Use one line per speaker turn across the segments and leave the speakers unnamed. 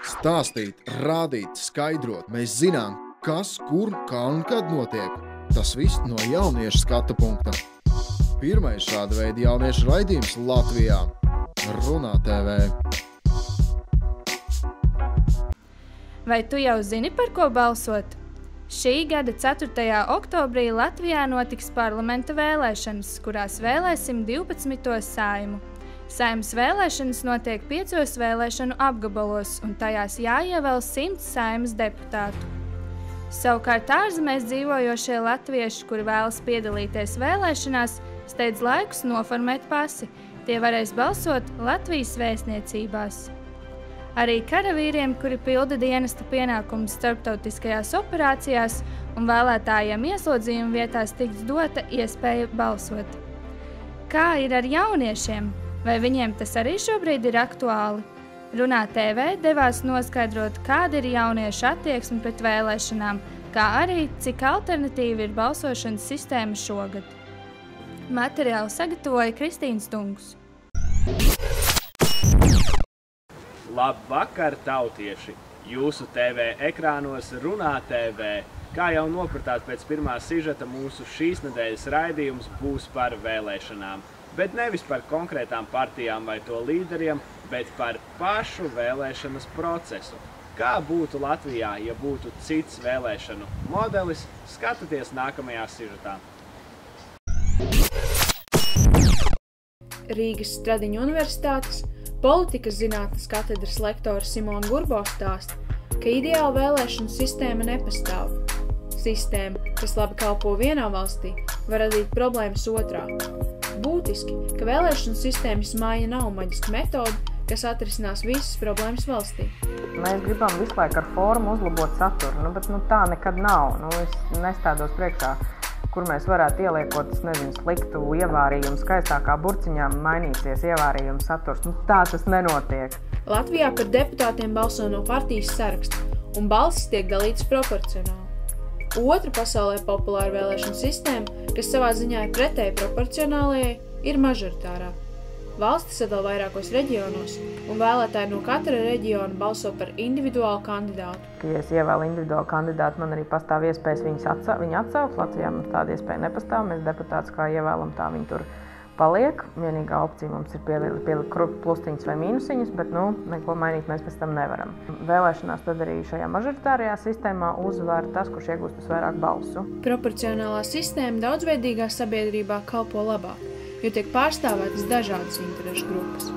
Stāstīt, rādīt, skaidrot. Mēs zinām, kas, kur, kā un kad notiek. Tas viss no jauniešu skatu punkta. Pirmais šāda veida jauniešu raidījums Latvijā – Runā TV.
Vai tu jau zini, par ko balsot? Šī gada 4. oktobrī Latvijā notiks parlamenta vēlēšanas, kurās vēlēsim 12. Saeimu. Saeimas vēlēšanas notiek 5 vēlēšanu apgabalos, un tajās jāievēl 100 Saeimas deputātu. Savukārt ārzemēs dzīvojošie latvieši, kuri vēlas piedalīties vēlēšanās, steidz laikus noformēt pasi. Tie varēs balsot Latvijas vēstniecībās. Arī karavīriem, kuri pilda dienesta pienākumus starptautiskajās operācijās un vēlētājiem ieslodzījuma vietās tiks dota iespēja balsot. Kā ir ar jauniešiem? Vai viņiem tas arī šobrīd ir aktuāli? Runā TV devās noskaidrot, kāda ir jauniešu attieksme pret vēlēšanām, kā arī cik alternatīva ir balsošanas sistēma šogad. Materiālu sagatavoja Kristīns Tungus.
Labvakar, tautieši! Jūsu TV ekrānos Runā TV. Kā jau nopratāt pēc pirmā sižeta, mūsu šīs nedēļas raidījums būs par vēlēšanām. Bet nevis par konkrētām partijām vai to līderiem, bet par pašu vēlēšanas procesu. Kā būtu Latvijā, ja būtu cits vēlēšanu modelis, skatieties nākamajā sižetā.
Rīgas Stradiņu universitātes politikas zinātnes katedras lektora Simona Gurbo stāsta, ka ideāla vēlēšanu sistēma nepastāv. Sistēma, kas labi kalpo vienā valstī, var radīt problēmas otrā. Būtiski, ka vēlēšanu sistēmas maiņa nav maģiska metode, kas atrisinās visas problēmas valstī.
Mēs gribam visu laiku ar formu uzlabot saturu, bet tā nekad nav. Es nestādos priekšā, kur mēs varētu ieliekot, sliktu ievārījumu, skaistākā burciņā mainīsies ievārījuma saturs. Tā tas nenotiek.
Latvijā par deputātiem balso no partijas saraksta, un balsis tiek dalītas proporcionāli. Otra pasaulē populāra vēlēšana sistēma, kas savā ziņā ir pretēji proporcionālajai, ir mažoritārā. Valsti sadala vairākos reģionos, un vēlētāji no katra reģiona balso par individuālu kandidātu.
Ja es ievēlu individuālu kandidātu, man arī pastāv iespējas viņu atsaukt. Latvijā mums tāda iespēja nepastāv. Mēs deputātus kā ievēlam, tā viņi tur paliek. Vienīgā opcija mums ir pielikt plustiņus vai mīnusiņus, bet neko mainīt mēs pēc tam nevaram. Vēlēšanās tad arī šajā mažoritārajā sistēmā uzvar tas, kurš iegūst visvairāk balsu.
Proporcionālā sistēma daudzveidīgā sabiedrībā kalpo labāk, jo tiek pārstāvētas dažādas interešu grupas.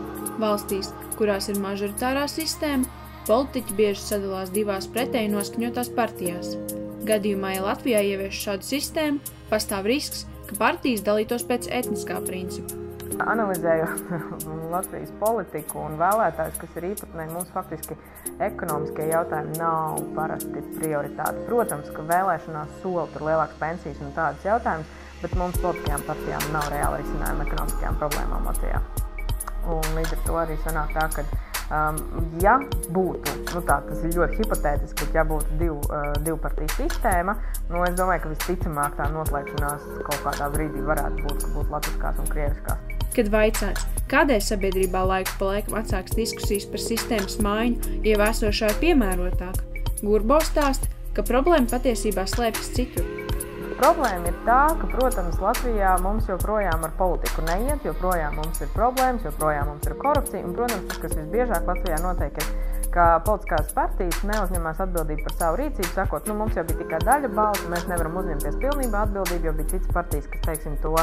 Valstīs, kurās ir mažoritārā sistēma, politiķi bieži sadalās divās pretēji noskaņotās partijās. Gadījumā, ja Latvijā ievieš šādu sistēmu, pastāv risks, ka partijas dalītos pēc etniskā principa.
Analizējot Latvijas politiku un vēlētājus, kas ir īpatnēji, mums faktiski ekonomiskie jautājumi nav parasti prioritāti. Protams, ka vēlēšanās sola tur lielākas pensijas un tādas jautājumas, bet mums politiskajām partijām nav reāli risinājumi ekonomiskajām problēmām Latvijā. Un līdz ar to arī sanāk tā, ka ja būtu, tas ir ļoti hipotētiski, bet ja būtu divu partiju sistēma, es domāju, ka visticamāk tā noslēgšanās kaut kādā brīdī varētu būt, ka būtu latviskās un krieviskās.
Kad vaicāts, kādēļ sabiedrībā laiku pa laikam atsāks diskusijas par sistēmas maiņu, ja esošā ir piemērotāka, Gurbo stāsta, ka problēma patiesībā slēpjas citur.
Problēma ir tā, ka, protams, Latvijā mums joprojām ar politiku neiet, joprojām mums ir problēmas, joprojām mums ir korupcija, un, protams, tas, kas visbiežāk Latvijā notiek, ir, ka politiskās partijas neuzņemās atbildību par savu rīcību, sakot, mums jau bija tikai daļa balsu, mēs nevaram uzņemties pilnībā atbildību, jo bija citas partijas, kas, teiksim, to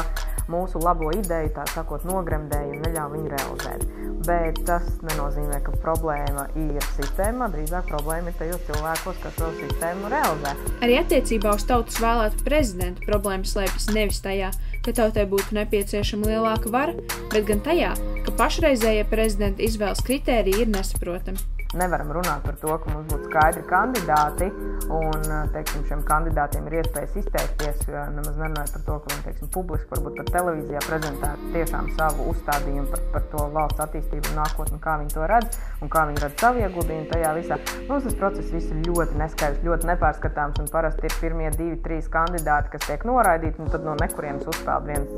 mūsu labo ideju, tā sakot, nogremdēja un neļauj viņu realizēt. Bet tas nenozīmē, ka problēma ir sistēmā, drīzāk problēma ir tajos cilvēkos, kas šo sistēmu realizē.
Arī attiecībā uz tautas vēlētu prezidentu problēma slēpjas nevis tajā, ka tautai būtu nepieciešama lielāka vara, bet gan tajā, ka pašreizējie prezidenta izvēles kritēriji ir nesaprotami.
Nevaram runāt par to, ka mums būtu skaidri kandidāti un, teiksim, šiem kandidātiem ir iespējas izteikties, nemaz nerunājot par to, ka viņi, teiksim, publiski varbūt par televīzijā prezentētu tiešām savu uzstādījumu par to valsts attīstību un nākotni, kā viņi to redz un kā viņi redz savu ieguldījumu tajā visā. Mums tas process viss ir ļoti neskaidrs, ļoti nepārskatāms un parasti ir pirmie 2-3 kandidāti, kas tiek noraidīti un tad no nekurienes uzspēld viens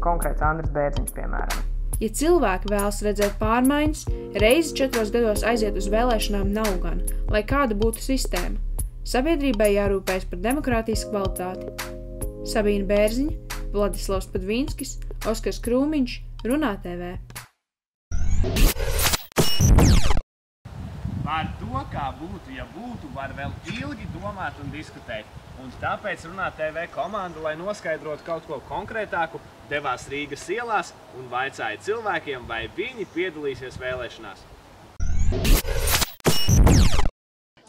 konkrēts Andris Bērziņš, piemēram.
Ja cilvēki vēlas redzēt pārmaiņas, reizi 4 gados aiziet uz vēlēšanām nav gan, lai kāda būtu sistēma. Sabiedrībai jārūpējas par demokrātijas kvalitāti. Sabīna Bērziņa, Vladislavs Padvīnskis, Oskars Krūmiņš, Runā TV.
Par to, kā būtu, ja būtu, var vēl ilgi domāt un diskutēt. Un tāpēc Runā TV komanda, lai noskaidrotu kaut ko konkrētāku, devās Rīgas ielās un vaicāja cilvēkiem, vai viņi piedalīsies vēlēšanās.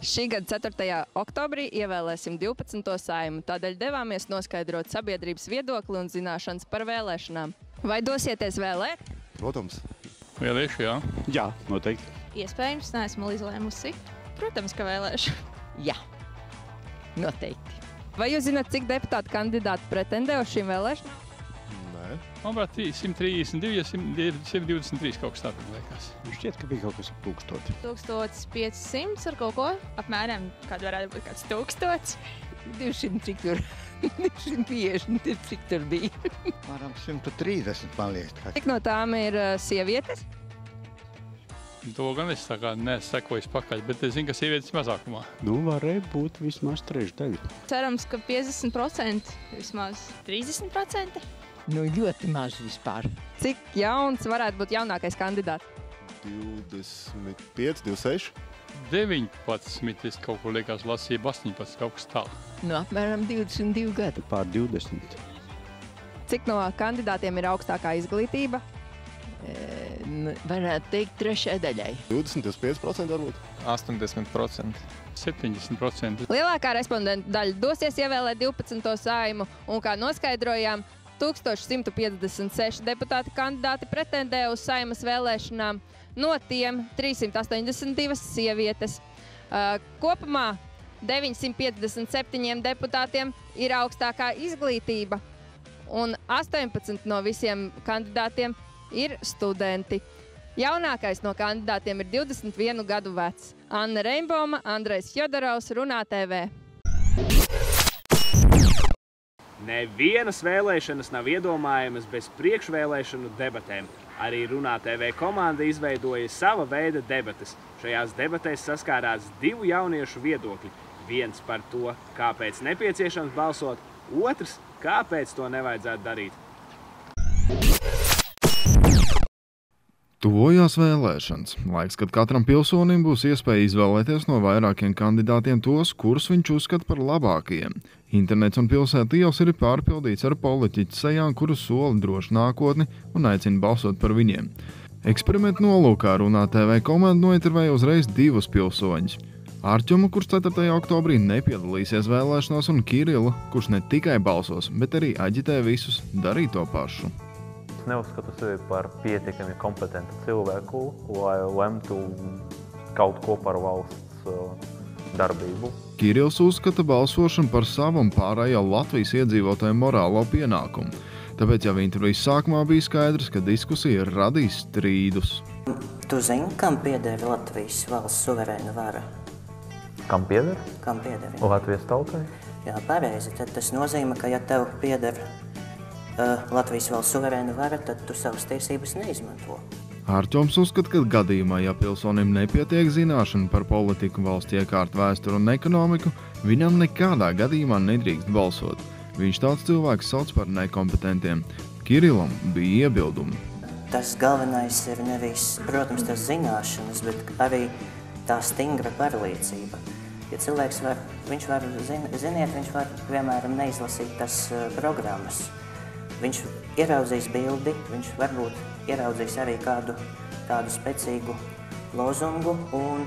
Šī gada 4. oktobrī ievēlēsim 12. Saeimu, tādēļ devāmies noskaidrot sabiedrības viedokli un zināšanas par vēlēšanām. Vai dosieties vēlēt?
Protams.
Vēlēšu, jā.
Jā, noteikti.
Iespējams, neesmu izlēmusi.
Protams, ka vēlēšu. Jā, noteikti. Vai jūs zināt, cik deputātu kandidāti pretendē uz šīm vēlēšanām?
Nē.
Manuprāt, 132, 123 kaut kas tāds, liekas.
Šķiet, ka bija kaut kas 1000.
1500 ar kaut ko. Apmēram, kāda varētu būt kāds 1000.
200, cik tur? 250, cik tur bija?
Varam 130, man liekas.
Cik no tām ir sievietes?
To gan es tā kā nesekoju pakaļ, bet es zinu, ka sievietes mazākumā.
Nu, varēja būt vismaz 3/3.
Cerams, ka 50%, vismaz 30%.
Nu, ļoti maz vispār. Cik jauns varētu būt jaunākais kandidāts?
25, 26.
19, es kaut ko liekas lasīju, 18, kaut kas tālu.
Nu, apmēram 22 gadi.
Pār 20.
Cik no kandidātiem ir augstākā izglītība?
Varētu teikt 3. daļai.
20-25% varbūt?
80%.
70%.
Lielākā respondentu daļa dosies ievēlēt 12. Saeimu, un kā noskaidrojām, 1156 deputāti kandidāti pretendē uz Saimas vēlēšanām, no tiem 382 sievietes. Kopumā 957 deputātiem ir augstākā izglītība, un 18 no visiem kandidātiem ir studenti. Jaunākais no kandidātiem ir 21 gadu vecs. Anna Reinboma, Andrejs Fjodorovs, Runā TV.
Nevienas vēlēšanas nav iedomājamas bez priekšvēlēšanu debatēm. Arī Runā TV komanda izveidoja sava veida debates. Šajās debatēs saskārās 2 jauniešu viedokļi. Viens par to, kāpēc nepieciešams balsot, otrs, kāpēc to nevajadzētu darīt.
Tuvojās vēlēšanas. Laiks, kad katram pilsonim būs iespēja izvēlēties no vairākiem kandidātiem tos, kurus viņš uzskata par labākajiem. Internets un pilsētu ielas ir pārpildīts ar politiķu sejām, kuru sola drošu nākotni un aicina balsot par viņiem. Eksperimentu nolūkā Runā TV komanda nointervēja uzreiz 2 pilsoņus. Arķumu, kurš 4. oktobrī nepiedalīsies vēlēšanās, un Kirilu, kurš ne tikai balsos, bet arī aģitē visus darīt to pašu.
Es neuzskatu sevi par pietiekami kompetentu cilvēku, lai lemtu kaut ko par valsts darbību.
Kirils uzskata balsošanu par savu un pārējo Latvijas iedzīvotāju morālo pienākumu. Tāpēc jau intervijas sākumā bija skaidrs, ka diskusija radīs strīdus.
Tu zini, kam pieder Latvijas valsts suverēna vara?
Kam pieder?
Kam pieder?
Latvijas tautai?
Jā, pareizi. Tad tas nozīmē, ka ja tev pieder Latvijas valsts suverēna vara, tad tu savas tiesības neizmanto.
Arķoms uzskata, ka gadījumā, ja pilsonim nepietiek zināšana par politiku, valsts iekārtu, vēsturu un ekonomiku, viņam nekādā gadījumā nedrīkst balsot. Viņš tāds cilvēks sauc par nekompetentiem. Kirilam bija iebildumi.
Tas galvenais ir nevis, protams, tas zināšanas, bet arī tā stingra pārliecība. Ja cilvēks var, viņš var, piemēram, neizlasīt tas programmas. Viņš ieraudzīs bildi, viņš varbūt ieraudzīs arī kādu spēcīgu lozungu un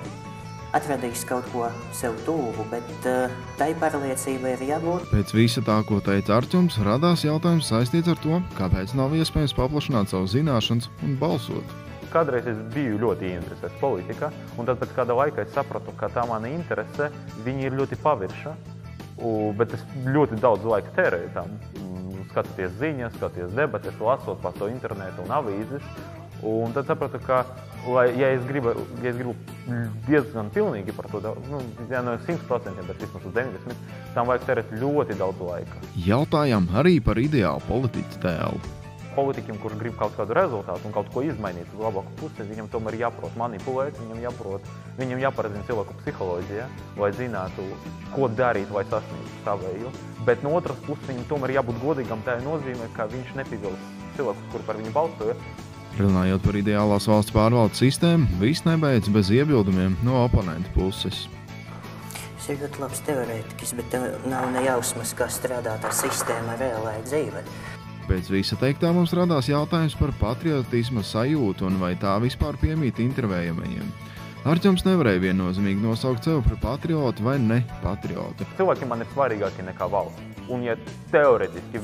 atradīs kaut ko sev tuvu, bet tai pārliecībai ir jābūt.
Pēc visa tā, ko teica Arķums, radās jautājums saistīts ar to, kāpēc nav iespējams paplašināt savu zināšanas un balsot.
Kādreiz es biju ļoti interesēts politikā, un tad pēc kāda laika es sapratu, ka tā mani interese, viņi ir ļoti pavirša, bet es ļoti daudz laika tērēju tam. Skatoties ziņas, skatoties debates, lasot par to internetu un avīzes. Un tad sapratu, ka, ja es gribu diezgan pilnīgi par to, ja no 100%, bet vismaz uz 90%, tam vajag tērēt ļoti daudz laika.
Jautājām arī par ideālu politiķu tēlu.
politiķim, kurš grib kaut kādu rezultātu un kaut ko izmainīt uz labāku pusi, viņam tomēr jāprot manipulēt, viņam jāparazina cilvēku psiholoģija, lai zinātu, ko darīt, lai sasniegtu savēju. Bet no otras puses viņam tomēr jābūt godīgam, tā nozīmē, ka viņš nepievilks cilvēkus, kuri par viņu balsoja.
Runājot par ideālās valsts pārvaldes sistēmu, viss nebeidz bez iebildumiem no oponentu puses.
Tas ir ļoti labs teorētikas, bet tev nav nejausmas, kā strādāt ar sistēmu reālajā dzīvē.
Pēc visa teiktā mums radās jautājums par patriotisma sajūtu un vai tā vispār piemīt intervējamajiem. Arķums nevarēja viennozīmīgi nosaukt sev par patriotu vai ne patriotu.
Cilvēki man ir svarīgāki nekā valsts. Un ja teorētiski,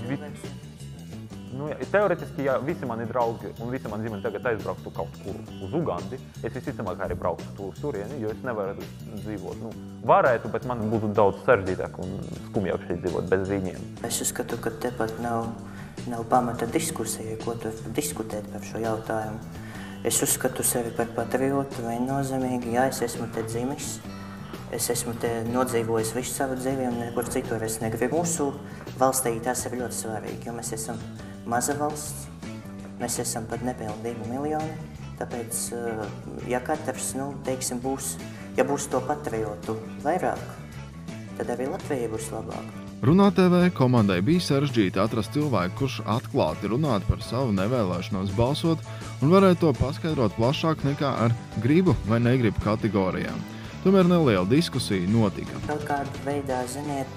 ja visi mani draugi un visi mani ģimeni tagad aizbrauktu kaut kur uz Ugandi, es visticamāk arī brauktu uz turieni, jo es nevaru dzīvot. Varētu, bet man būtu daudz sarežģītāk un skumjāk šeit dzīvot bez viņiem.
Es uzskatu, ka tepat nav pamata diskusijai, ko tu diskutēt par šo jautājumu. Es uzskatu sevi par patriotu viennozīmīgi, jā, es esmu te dzimis. Es esmu te nodzīvojis visu savu dzīvi un nekur citur es negribu. Mūsu valstī tas ir ļoti svarīgi, jo mēs esam maza valsts, mēs esam pat nepilni 2 miljoni, tāpēc, ja katrs, būs to patriotu vairāk, tad arī Latvija būs labāka.
Runā TV komandai bija sarežģīti atrast cilvēku, kurš atklāti runātu par savu nevēlēšanos balsot un varētu to paskaidrot plašāk nekā ar gribu vai negribu kategorijām. Tomēr neliela diskusija notika.
Kaut kādā veidā, ziniet,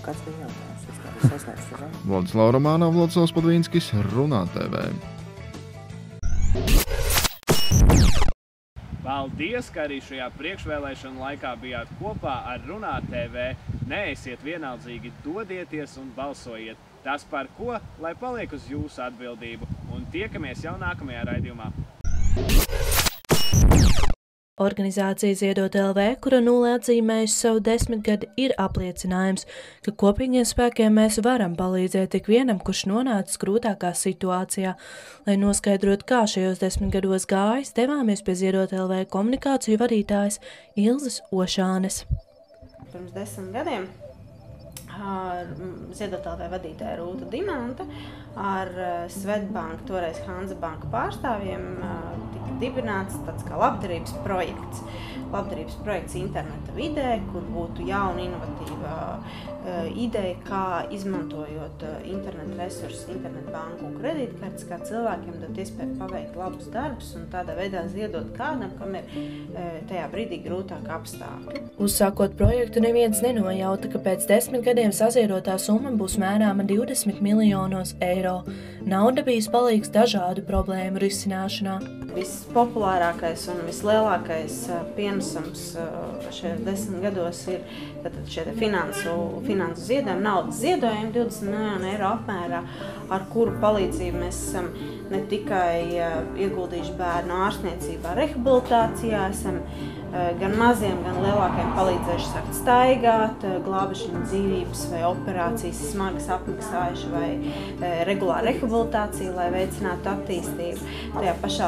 kāds bija jautājums? Es aizmirstu, zinu.
Vladislava Romanova, Vladislavs Padvīnskis, Runā TV.
Paldies, ka arī šajā priekšvēlēšanu laikā bijāt kopā ar Runā TV. Neesiet vienaldzīgi, dodieties un balsojiet. Tas par ko, lai paliek uz jūsu atbildību. Un tiekamies jau nākamajā raidījumā.
Organizācija Ziedot LV, kura nulle atzīmējusi savu 10 gadu, ir apliecinājums, ka kopīgiem spēkiem mēs varam palīdzēt ik vienam, kurš nonācis grūtākā situācijā. Lai noskaidrotu, kā šajos 10 gados gājis, devāmies pie Ziedot LV komunikāciju vadītājas Ilzes Ošānes.
Pirms 10 gadiem Ziedot LV vadītāja Rūta Dimanta ar Svetbanku, toreiz Hanza banka pārstāvjiem tika dibināts tāds kā labdarības projekts. Labdarības projekts interneta vidē, kur būtu jauna inovatīva ideja, kā izmantojot internetu resursus, internetu banku un kredītkartes, kā cilvēkiem dot iespēju paveikt labus darbus un tādā veidā ziedot kādam, kam ir tajā brīdī grūtāk apstākļi.
Uzsākot projektu, neviens nenojauta, ka pēc 10 gadiem saziedotā summa būs mērāma 20 miljonos eiro. Nauda bijis palīgs dažādu problēmu risināšanā.
Vispopulārākais un vislielākais pienesums šajos 10 gados ir šie finansu ziedojumi, naudas ziedojumi 20 miljonu eiro apmērā, ar kuru palīdzību mēs esam ne tikai ieguldījuši bērnu ārstniecībā, rehabilitācijā, esam gan maziem, gan lielākiem palīdzējuši sākt staigāt, glābuši viņu dzīvības vai operācijas smagas apmaksājuši vai regulāru rehabilitāciju, lai veicinātu attīstību. Tajā pašā